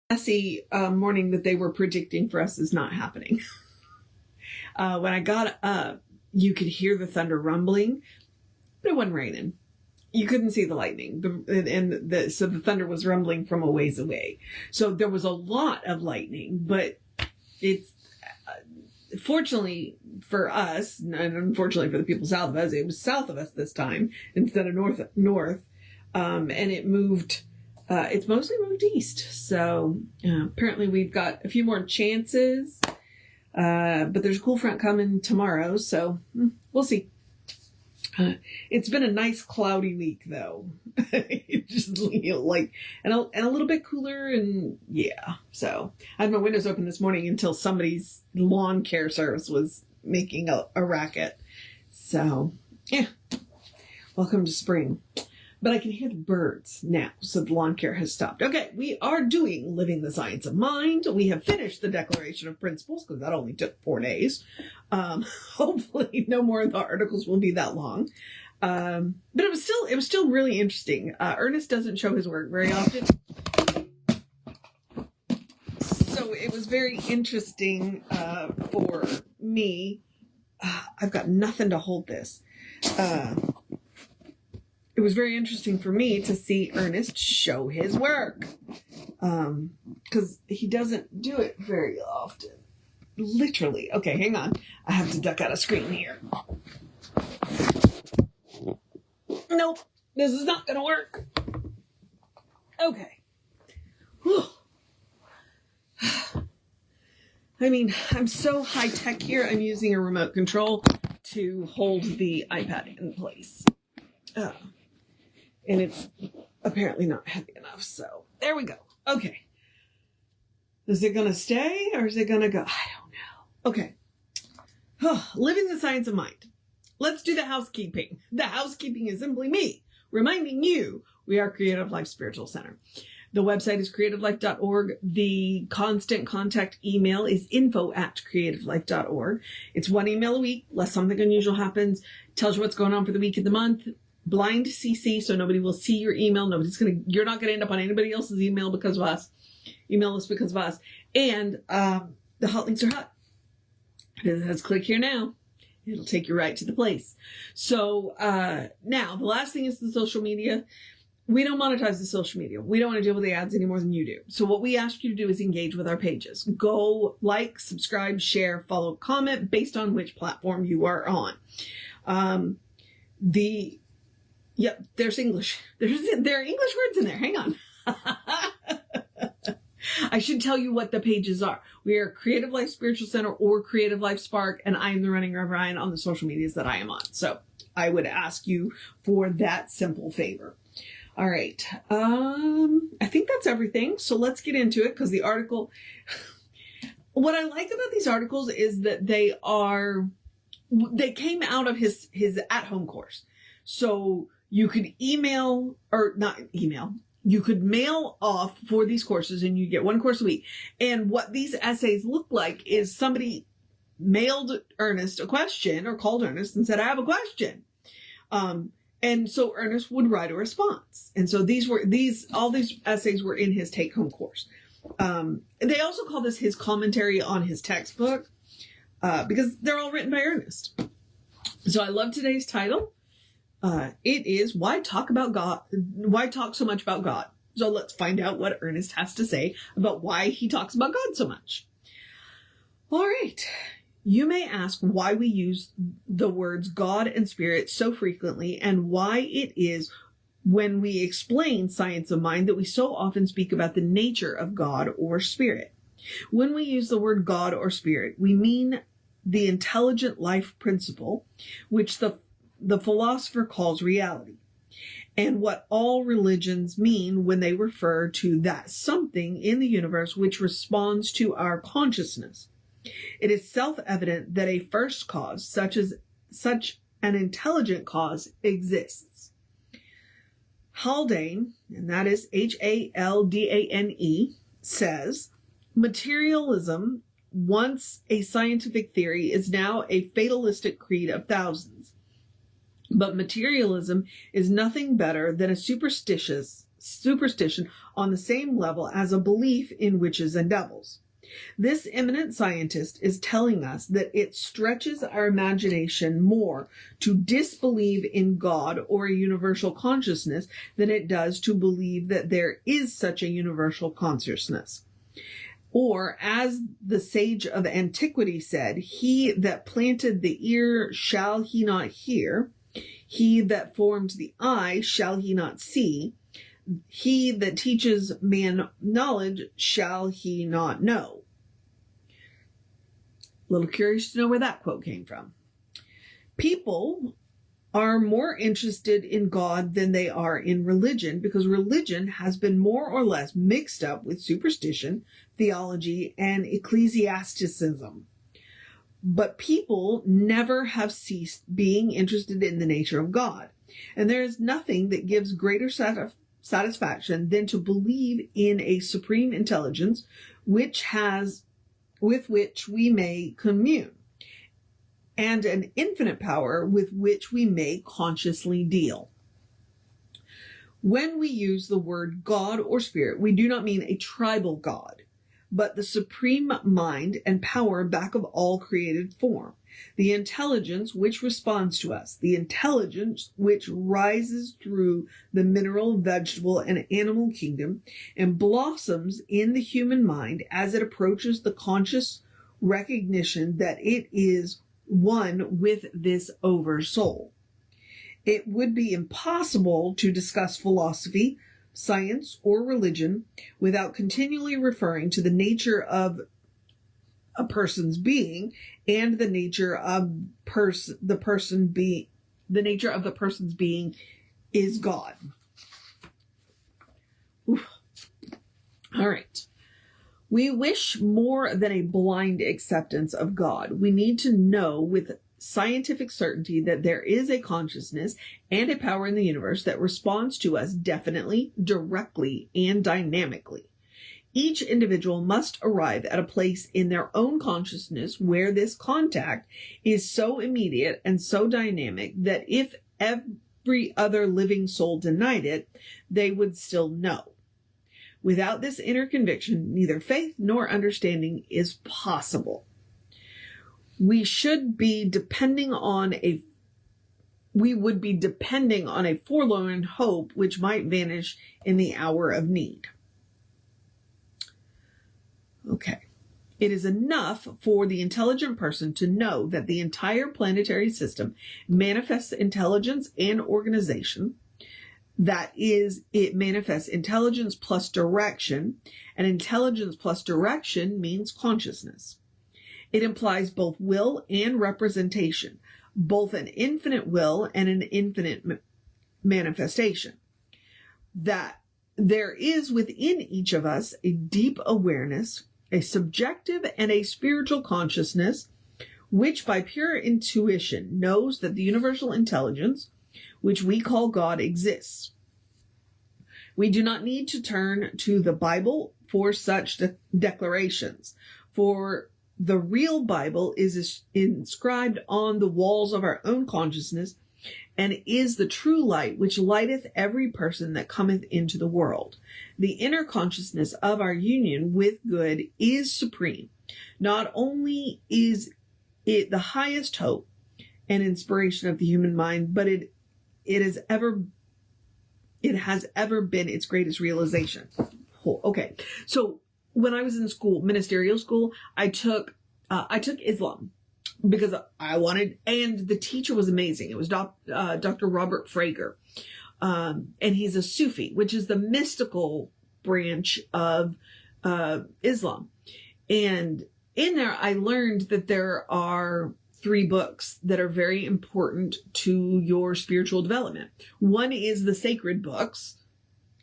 Messy morning that they were predicting for us is not happening. When I got up, you could hear the thunder rumbling, but it wasn't raining. You couldn't see the lightning, so the thunder was rumbling from a ways away. So there was a lot of lightning, but it's fortunately for us, and unfortunately for the people south of us, it was south of us this time instead of north, and it moved. It's mostly moved east, so apparently we've got a few more chances, but there's a cool front coming tomorrow, so we'll see. It's been a nice cloudy week, though. Just like and a little bit cooler, and yeah. So I had my windows open this morning until somebody's lawn care service was making a racket. So yeah, welcome to spring. But I can hear the birds now, so the lawn care has stopped. Okay, we are doing Living the Science of Mind. We have finished the Declaration of Principles, because that only took 4 days. Hopefully no more of the articles will be that long. But it was still really interesting. Ernest doesn't show his work very often. So it was very interesting for me. I've got nothing to hold this. It was very interesting for me to see Ernest show his work, because he doesn't do it very often. Literally. Okay, hang on. I have to duck out of screen here. Nope, this is not going to work. Okay. Whew. I mean, I'm so high tech here. I'm using a remote control to hold the iPad in place. And it's apparently not heavy enough. So there we go. Okay. Is it going to stay or is it going to go? I don't know. Okay. Living the Science of Mind. Let's do the housekeeping. The housekeeping is simply me reminding you we are Creative Life Spiritual Center. The website is creativelife.org. The constant contact email is info@creativelife.org. It's 1 email a week, unless something unusual happens. Tells you what's going on for the week and the month. Blind CC, so nobody will see your email. You're not going to end up on anybody else's email because of us. Email us because of us. And the hot links are hot. Let's click here now. It'll take you right to the place. So now, the last thing is the social media. We don't monetize the social media. We don't want to deal with the ads any more than you do. So what we ask you to do is engage with our pages. Go like, subscribe, share, follow, comment based on which platform you are on. Yep, there's English. There are English words in there. Hang on. I should tell you what the pages are. We are Creative Life Spiritual Center or Creative Life Spark, and I am the running Rev Ryan on the social medias that I am on. So I would ask you for that simple favor. All right. I think that's everything. So let's get into it, because the article, what I like about these articles is that they came out of his at-home course. So you could you could mail off for these courses, and you get 1 course a week. And what these essays look like is somebody mailed Ernest a question, or called Ernest and said, I have a question. And so Ernest would write a response. And so all these essays were in his take-home course. They also call this his commentary on his textbook, because they're all written by Ernest. So I love today's title. It is Why Talk About God? Why Talk So Much About God? So let's find out what Ernest has to say about why he talks about God so much. All right. You may ask why we use the words God and Spirit so frequently, and why it is when we explain Science of Mind that we so often speak about the nature of God or Spirit. When we use the word God or Spirit, we mean the intelligent life principle, which the philosopher calls reality, and what all religions mean when they refer to that something in the universe which responds to our consciousness. It is self-evident that a first cause, such an intelligent cause, exists. Haldane, and that is Haldane, says, materialism, once a scientific theory, is now a fatalistic creed of thousands. But materialism is nothing better than a superstitious superstition on the same level as a belief in witches and devils. This eminent scientist is telling us that it stretches our imagination more to disbelieve in God or a universal consciousness than it does to believe that there is such a universal consciousness. Or, as the sage of antiquity said, he that planted the ear, shall he not hear? He that formed the eye, shall he not see? He that teaches man knowledge, shall he not know? A little curious to know where that quote came from. People are more interested in God than they are in religion, because religion has been more or less mixed up with superstition, theology, and ecclesiasticism. But people never have ceased being interested in the nature of God. And there is nothing that gives greater satisfaction than to believe in a supreme intelligence with which we may commune, and an infinite power with which we may consciously deal. When we use the word God or spirit, we do not mean a tribal God, but the supreme mind and power back of all created form, the intelligence which responds to us, the intelligence which rises through the mineral, vegetable, and animal kingdom and blossoms in the human mind as it approaches the conscious recognition that it is one with this oversoul. It would be impossible to discuss philosophy, science, or religion without continually referring to the nature of a person's being and the nature of the nature of the person's being is God. Oof. All right. We wish more than a blind acceptance of God. We need to know with scientific certainty that there is a consciousness and a power in the universe that responds to us definitely, directly, and dynamically. Each individual must arrive at a place in their own consciousness where this contact is so immediate and so dynamic that if every other living soul denied it, they would still know. Without this inner conviction, neither faith nor understanding is possible. We would be depending on a forlorn hope which might vanish in the hour of need. Okay. It is enough for the intelligent person to know that the entire planetary system manifests intelligence and organization. That is, it manifests intelligence plus direction, and intelligence plus direction means consciousness. It implies both will and representation, both an infinite will and an infinite manifestation. That there is within each of us a deep awareness, a subjective and a spiritual consciousness, which by pure intuition knows that the universal intelligence, which we call God, exists. We do not need to turn to the Bible for such declarations, for the real Bible is inscribed on the walls of our own consciousness, and is the true light which lighteth every person that cometh into the world. The inner consciousnness of our union with good is supreme. Not only is it the highest hope and inspiration of the human mind, but it has ever been its greatest realization. Okay, so when I was in school, ministerial school, I took Islam because I wanted, and the teacher was amazing. It was Dr. Robert Frager, and he's a Sufi, which is the mystical branch of Islam. And in there, I learned that there are 3 books that are very important to your spiritual development. One is the sacred books,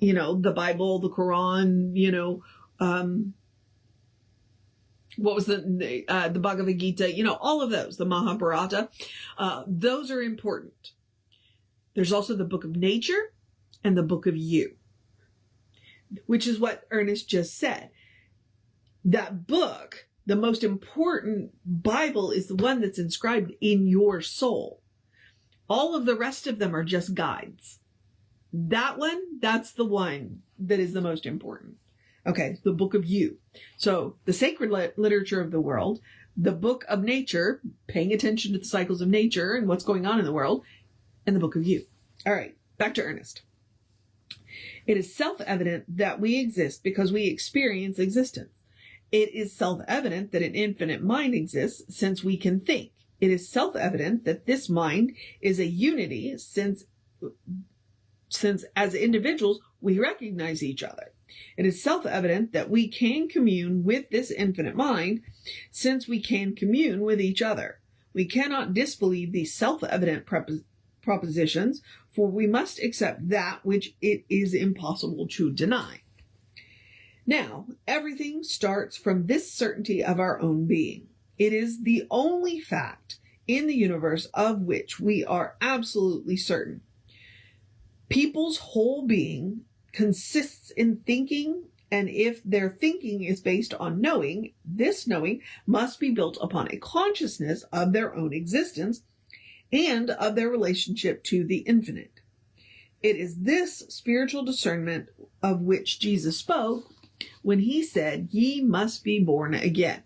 the Bible, the Quran, what was the Bhagavad Gita, all of those, the Mahabharata, those are important. There's also the book of nature and the book of you, which is what Ernest just said. That book, the most important Bible, is the one that's inscribed in your soul. All of the rest of them are just guides. That one, that's the one that is the most important. Okay, the book of you. So the sacred literature of the world, the book of nature, paying attention to the cycles of nature and what's going on in the world, and the book of you. All right, back to Ernest. It is self-evident that we exist because we experience existence. It is self-evident that an infinite mind exists since we can think. It is self-evident that this mind is a unity since as individuals we recognize each other. It is self-evident that we can commune with this infinite mind since we can commune with each other. We cannot disbelieve these self-evident propositions, for we must accept that which it is impossible to deny. Now, everything starts from this certainty of our own being. It is the only fact in the universe of which we are absolutely certain. People's whole being consists in thinking, and if their thinking is based on knowing, this knowing must be built upon a consciousness of their own existence and of their relationship to the infinite. It is this spiritual discernment of which Jesus spoke when he said, "Ye must be born again."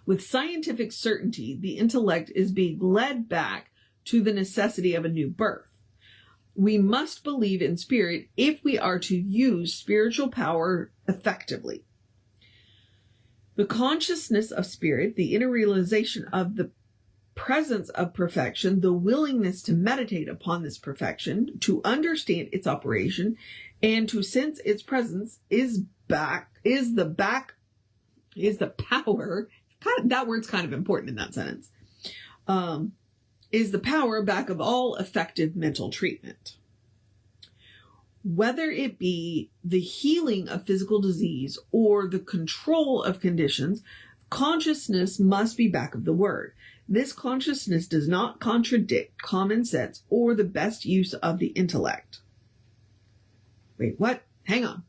With scientific certainty, the intellect is being led back to the necessity of a new birth. We must believe in spirit if we are to use spiritual power effectively. The consciousness of spirit, the inner realization of the presence of perfection, the willingness to meditate upon this perfection, to understand its operation, and to sense its presence is the power. That word's kind of important in that sentence. Is the power back of all effective mental treatment. Whether it be the healing of physical disease or the control of conditions, consciousness must be back of the word. This consciousness does not contradict common sense or the best use of the intellect. Wait, what? Hang on.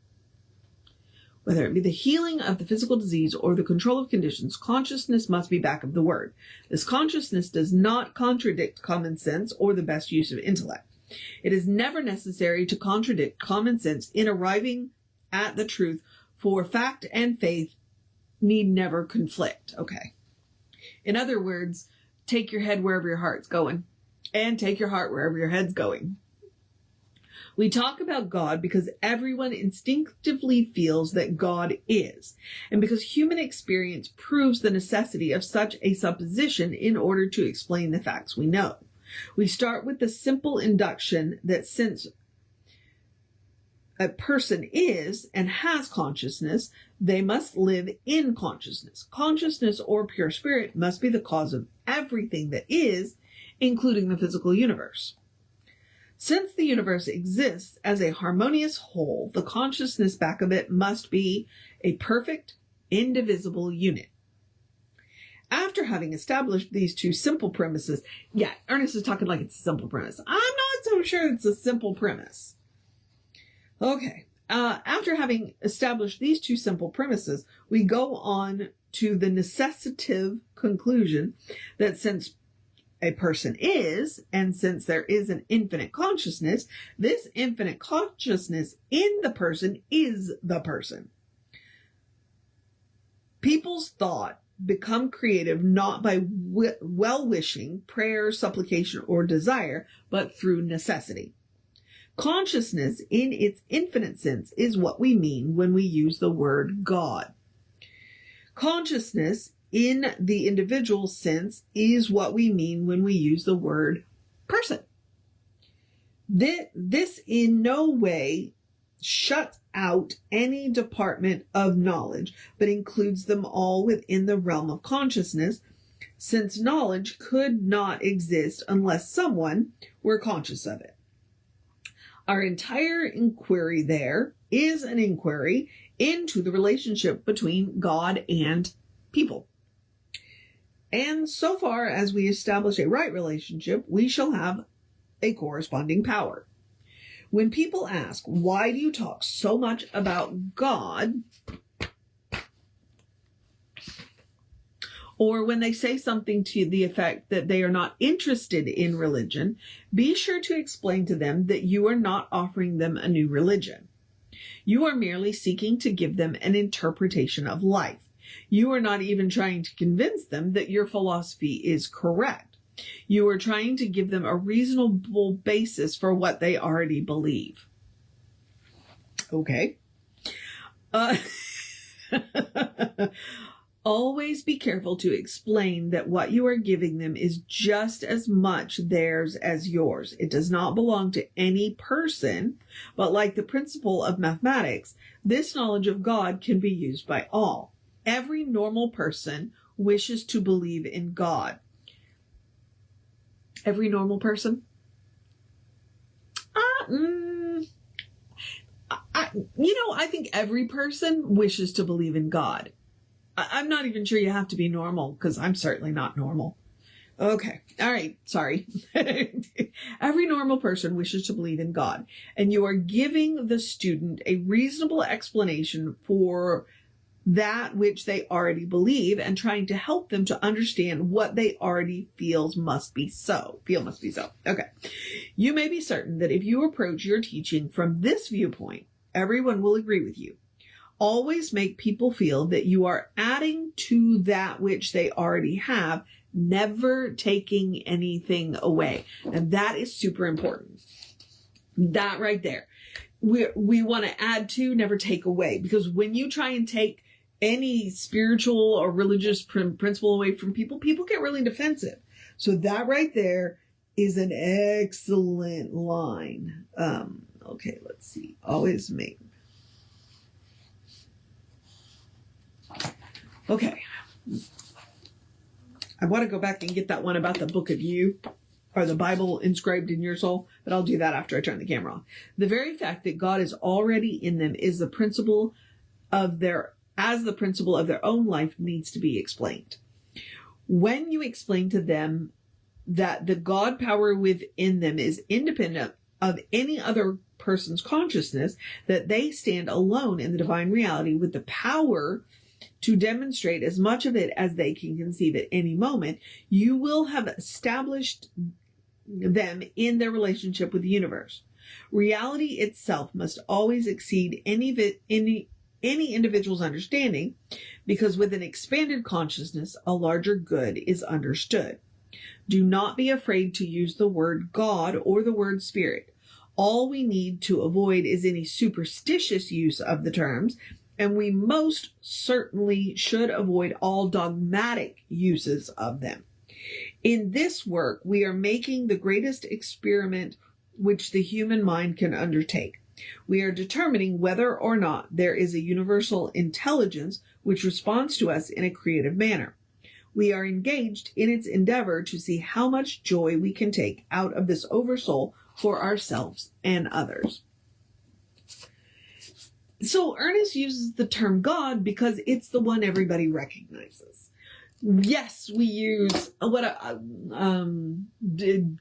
Whether it be the healing of the physical disease or the control of conditions, consciousness must be back of the word. This consciousness does not contradict common sense or the best use of intellect. It is never necessary to contradict common sense in arriving at the truth, for fact and faith need never conflict. Okay. In other words, take your head wherever your heart's going, and take your heart wherever your head's going. We talk about God because everyone instinctively feels that God is, and because human experience proves the necessity of such a supposition in order to explain the facts we know. We start with the simple induction that since a person is and has consciousness, they must live in consciousness. Consciousness or pure spirit must be the cause of everything that is, including the physical universe. Since the universe exists as a harmonious whole, the consciousness back of it must be a perfect, indivisible unit. After having established these two simple premises, Ernest is talking like it's a simple premise. I'm not so sure it's a simple premise. Okay, after having established these two simple premises, we go on to the necessitative conclusion that since a person is, and since there is an infinite consciousness, this infinite consciousness in the person is the person. People's thought become creative not by well-wishing, prayer, supplication, or desire, but through necessity. Consciousness in its infinite sense is what we mean when we use the word God. Consciousness in the individual sense is what we mean when we use the word person. This in no way shuts out any department of knowledge, but includes them all within the realm of consciousness, since knowledge could not exist unless someone were conscious of it. Our entire inquiry there is an inquiry into the relationship between God and people. And so far as we establish a right relationship, we shall have a corresponding power. When people ask, why do you talk so much about God? Or when they say something to the effect that they are not interested in religion, be sure to explain to them that you are not offering them a new religion. You are merely seeking to give them an interpretation of life. You are not even trying to convince them that your philosophy is correct. You are trying to give them a reasonable basis for what they already believe. Okay. Always be careful to explain that what you are giving them is just as much theirs as yours. It does not belong to any person, but like the principle of mathematics, this knowledge of God can be used by all. Every normal person wishes to believe in God. Every normal person? I think every person wishes to believe in God. I'm not even sure you have to be normal, because I'm certainly not normal. Okay. All right. Sorry. Every normal person wishes to believe in God, and you are giving the student a reasonable explanation for that which they already believe and trying to help them to understand what they already feel must be so. Okay. You may be certain that if you approach your teaching from this viewpoint, everyone will agree with you. Always make people feel that you are adding to that which they already have, never taking anything away. And that is super important. That right there. We want to add to, never take away. Because when you try and take any spiritual or religious principle away from people, people get really defensive. So that right there is an excellent line. Okay, let's see. Always make. Okay. I want to go back and get that one about the book of you, or the Bible inscribed in your soul, but I'll do that after I turn the camera on. The very fact that God is already in them is the principle of their own life needs to be explained. When you explain to them that the God power within them is independent of any other person's consciousness, that they stand alone in the divine reality with the power to demonstrate as much of it as they can conceive at any moment, you will have established them in their relationship with the universe. Reality itself must always exceed any individual's understanding, because with an expanded consciousness, a larger good is understood. Do not be afraid to use the word God or the word spirit. All we need to avoid is any superstitious use of the terms, and we most certainly should avoid all dogmatic uses of them. In this work, we are making the greatest experiment which the human mind can undertake. We are determining whether or not there is a universal intelligence which responds to us in a creative manner. We are engaged in its endeavor to see how much joy we can take out of this oversoul for ourselves and others. So Ernest uses the term God because it's the one everybody recognizes. Yes, we use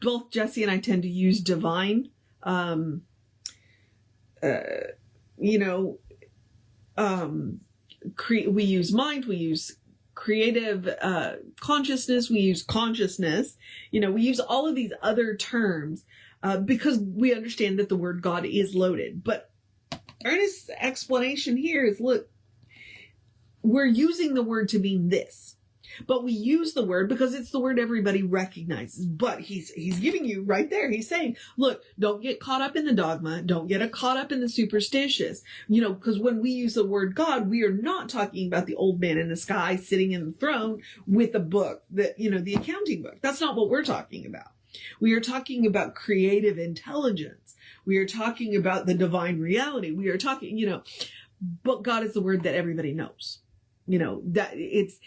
both Jesse and I tend to use divine. We use mind, we use creative consciousness, we use consciousness. We use all of these other terms because we understand that the word God is loaded. But Ernest's explanation here is, look, we're using the word to mean this, but we use the word because it's the word everybody recognizes. But he's giving you right there. He's saying, look, don't get caught up in the dogma. Don't get caught up in the superstitious, because when we use the word God, we are not talking about the old man in the sky sitting in the throne with a book that, the accounting book. That's not what we're talking about. We are talking about creative intelligence. We are talking about the divine reality. We are talking, but God is the word that everybody knows. That it's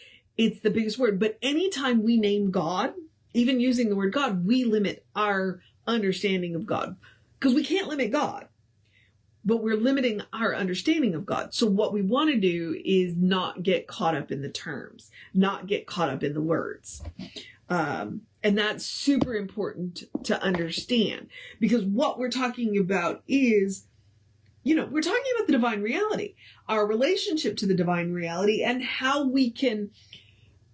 the biggest word. But anytime we name God, even using the word God, we limit our understanding of God, because we can't limit God, but we're limiting our understanding of God. So what we want to do is not get caught up in the terms, not get caught up in the words. And that's super important to understand, because what we're talking about is, we're talking about the divine reality, our relationship to the divine reality, and how we can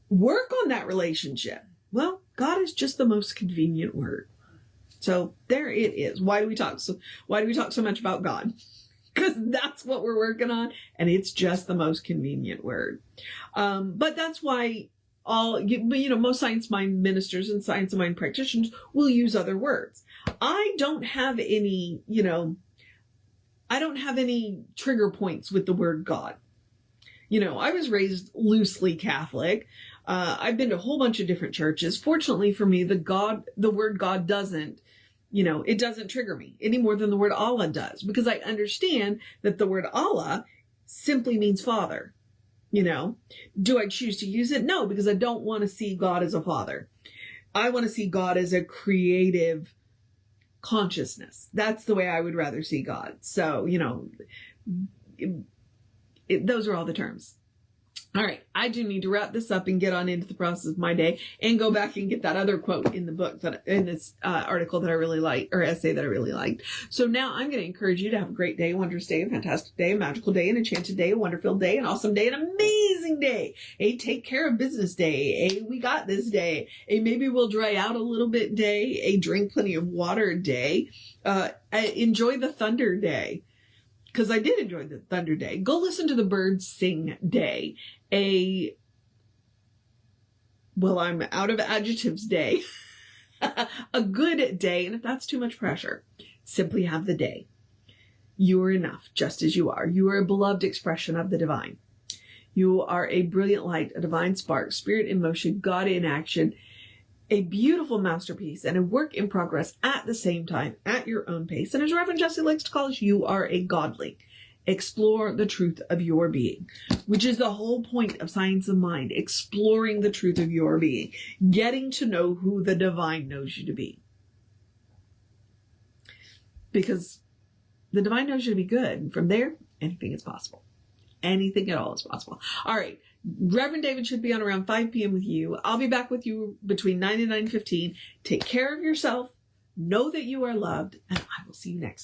work on that relationship? Well, God is just the most convenient word. So there it is. Why do we talk so much about God? Because that's what we're working on, and it's just the most convenient word. But that's why most science mind ministers and science of mind practitioners will use other words. I don't have any trigger points with the word God. I was raised loosely Catholic. I've been to a whole bunch of different churches. Fortunately for me, the word God doesn't, it doesn't trigger me any more than the word Allah does, because I understand that the word Allah simply means father. Do I choose to use it? No, because I don't want to see God as a father. I want to see God as a creative consciousness. That's the way I would rather see God. So, those are all the terms. All right. I do need to wrap this up and get on into the process of my day and go back and get that other quote in the book in this article that I really liked, or essay that I really liked. So now I'm going to encourage you to have a great day, a wondrous day, a fantastic day, a magical day, an enchanted day, a wonderful day, an awesome day, an amazing day, a take care of business day, a we got this day, a maybe we'll dry out a little bit day, a drink plenty of water day, enjoy the thunder day. Because I did enjoy the thunder day. Go listen to the birds sing day. I'm out of adjectives day. A good day. And if that's too much pressure, simply have the day. You are enough just as you are. You are a beloved expression of the divine. You are a brilliant light, a divine spark, spirit in motion, God in action, a beautiful masterpiece and a work in progress at the same time, at your own pace. And as Reverend Jesse likes to call us, you are a godling. Explore the truth of your being, which is the whole point of Science of Mind, exploring the truth of your being, getting to know who the divine knows you to be. Because the divine knows you to be good. And from there, anything is possible. Anything at all is possible. All right. Reverend David should be on around 5 p.m. with you. I'll be back with you between 9 and 9:15. Take care of yourself. Know that you are loved, and I will see you next time.